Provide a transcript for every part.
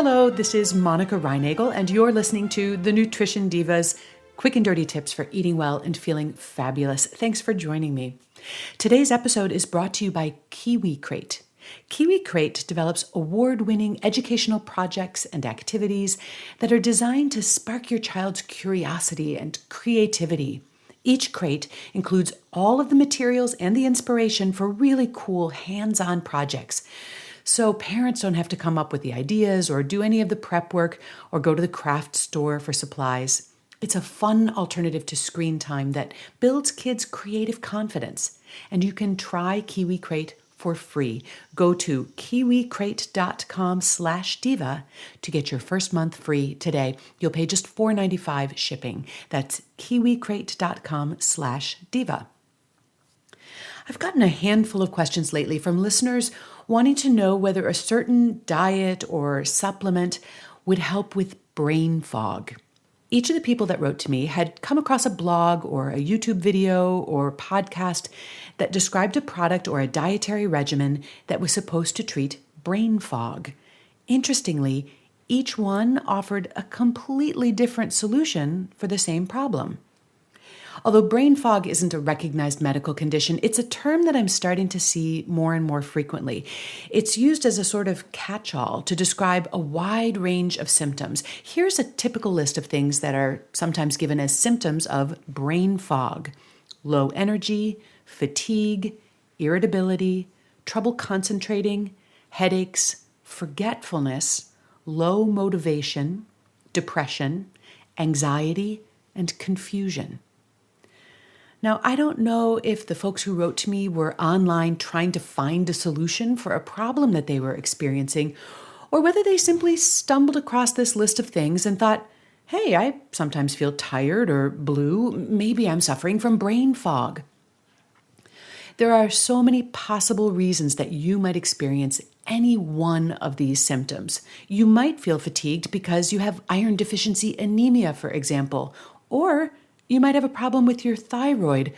Hello, this is Monica Reinagel, and you're listening to The Nutrition Divas, quick and dirty tips for eating well and feeling fabulous. Thanks for joining me. Today's episode is brought to you by Kiwi Crate. Kiwi Crate develops award-winning educational projects and activities that are designed to spark your child's curiosity and creativity. Each crate includes all of the materials and the inspiration for really cool hands-on projects. So parents don't have to come up with the ideas or do any of the prep work or go to the craft store for supplies. It's a fun alternative to screen time that builds kids' creative confidence. And you can try Kiwi Crate for free. Go to kiwicrate.com/diva to get your first month free today. You'll pay just $4.95 shipping. That's kiwicrate.com/diva. I've gotten a handful of questions lately from listeners wanting to know whether a certain diet or supplement would help with brain fog. Each of the people that wrote to me had come across a blog or a YouTube video or podcast that described a product or a dietary regimen that was supposed to treat brain fog. Interestingly, each one offered a completely different solution for the same problem. Although brain fog isn't a recognized medical condition, it's a term that I'm starting to see more and more frequently. It's used as a sort of catch-all to describe a wide range of symptoms. Here's a typical list of things that are sometimes given as symptoms of brain fog: low energy, fatigue, irritability, trouble concentrating, headaches, forgetfulness, low motivation, depression, anxiety, and confusion. Now, I don't know if the folks who wrote to me were online trying to find a solution for a problem that they were experiencing, or whether they simply stumbled across this list of things and thought, hey, I sometimes feel tired or blue. Maybe I'm suffering from brain fog. There are so many possible reasons that you might experience any one of these symptoms. You might feel fatigued because you have iron deficiency anemia, for example, or you might have a problem with your thyroid,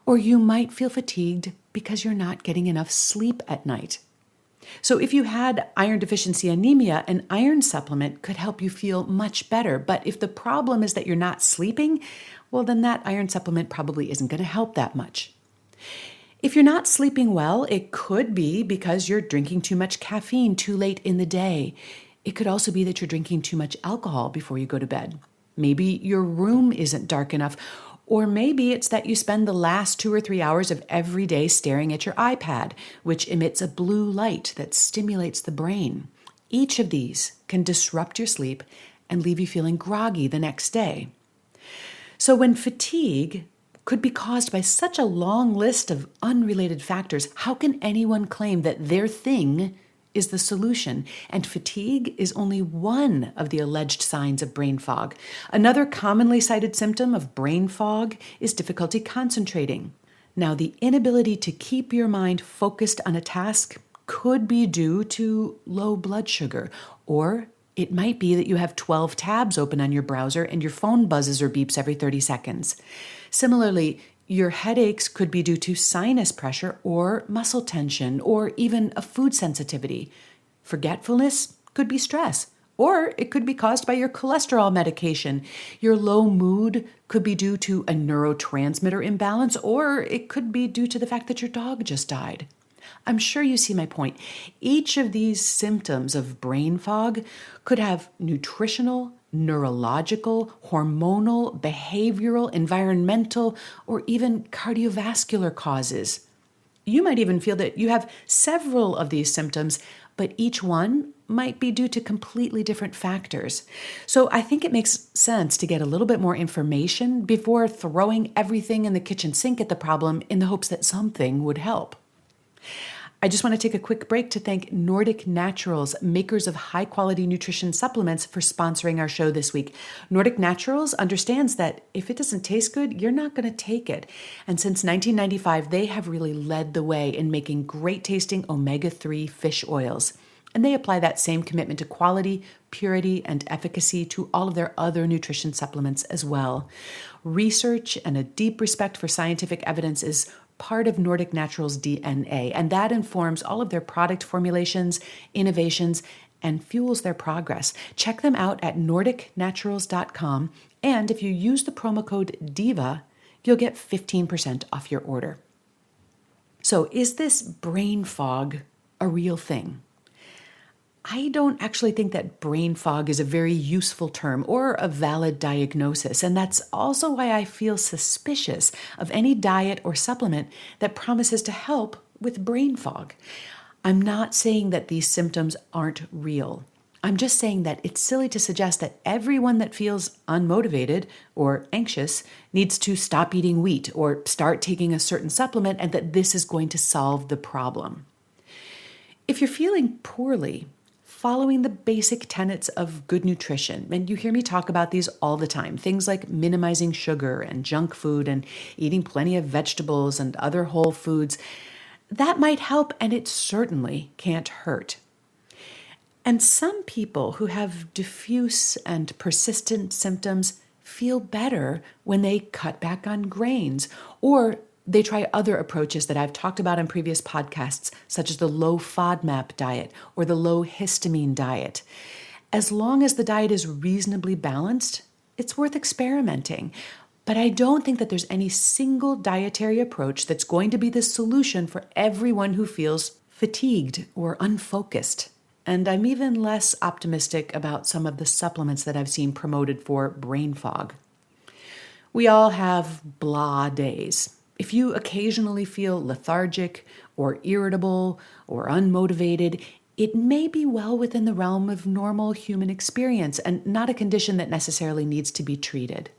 or you might feel fatigued because you're not getting enough sleep at night. So if you had iron deficiency anemia, an iron supplement could help you feel much better. But if the problem is that you're not sleeping, well, then that iron supplement probably isn't going to help that much. If you're not sleeping well, it could be because you're drinking too much caffeine too late in the day. It could also be that you're drinking too much alcohol before you go to bed. Maybe your room isn't dark enough, or maybe it's that you spend the last 2 or 3 hours of every day staring at your iPad, which emits a blue light that stimulates the brain. Each of these can disrupt your sleep and leave you feeling groggy the next day. So when fatigue could be caused by such a long list of unrelated factors, how can anyone claim that their thing is the solution? And fatigue is only one of the alleged signs of brain fog. Another commonly cited symptom of brain fog is difficulty concentrating. Now, the inability to keep your mind focused on a task could be due to low blood sugar, or it might be that you have 12 tabs open on your browser and your phone buzzes or beeps every 30 seconds. Similarly, your headaches could be due to sinus pressure or muscle tension or even a food sensitivity. Forgetfulness could be stress, or it could be caused by your cholesterol medication. Your low mood could be due to a neurotransmitter imbalance, or it could be due to the fact that your dog just died. I'm sure you see my point. Each of these symptoms of brain fog could have nutritional, neurological, hormonal, behavioral, environmental, or even cardiovascular causes. You might even feel that you have several of these symptoms, but each one might be due to completely different factors. So I think it makes sense to get a little bit more information before throwing everything in the kitchen sink at the problem in the hopes that something would help. I just want to take a quick break to thank Nordic Naturals, makers of high-quality nutrition supplements, for sponsoring our show this week. Nordic Naturals understands that if it doesn't taste good, you're not going to take it. And since 1995, they have really led the way in making great-tasting omega-3 fish oils. And they apply that same commitment to quality, purity, and efficacy to all of their other nutrition supplements as well. Research and a deep respect for scientific evidence is part of Nordic Naturals' DNA, and that informs all of their product formulations, innovations, and fuels their progress. Check them out at nordicnaturals.com, and if you use the promo code DIVA, you'll get 15% off your order. So, is this brain fog a real thing? I don't actually think that brain fog is a very useful term or a valid diagnosis, and that's also why I feel suspicious of any diet or supplement that promises to help with brain fog. I'm not saying that these symptoms aren't real. I'm just saying that it's silly to suggest that everyone that feels unmotivated or anxious needs to stop eating wheat or start taking a certain supplement and that this is going to solve the problem. If you're feeling poorly, following the basic tenets of good nutrition, and you hear me talk about these all the time, things like minimizing sugar and junk food and eating plenty of vegetables and other whole foods, that might help, and it certainly can't hurt. And some people who have diffuse and persistent symptoms feel better when they cut back on grains, or they try other approaches that I've talked about in previous podcasts, such as the low FODMAP diet or the low histamine diet. As long as the diet is reasonably balanced, it's worth experimenting. But I don't think that there's any single dietary approach that's going to be the solution for everyone who feels fatigued or unfocused. And I'm even less optimistic about some of the supplements that I've seen promoted for brain fog. We all have blah days. If you occasionally feel lethargic or irritable or unmotivated, it may be well within the realm of normal human experience and not a condition that necessarily needs to be treated.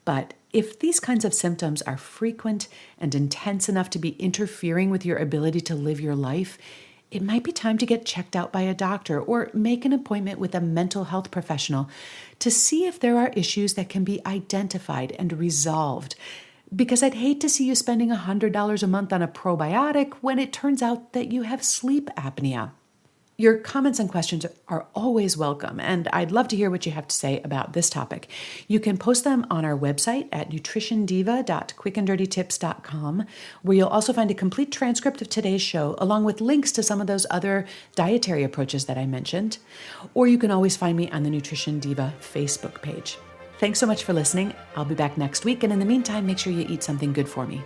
But if these kinds of symptoms are frequent and intense enough to be interfering with your ability to live your life, it might be time to get checked out by a doctor or make an appointment with a mental health professional to see if there are issues that can be identified and resolved. Because I'd hate to see you spending $100 a month on a probiotic when it turns out that you have sleep apnea. Your comments and questions are always welcome, and I'd love to hear what you have to say about this topic. You can post them on our website at nutritiondiva.quickanddirtytips.com, where you'll also find a complete transcript of today's show, along with links to some of those other dietary approaches that I mentioned. Or you can always find me on the Nutrition Diva Facebook page. Thanks so much for listening. I'll be back next week, and in the meantime, make sure you eat something good for me.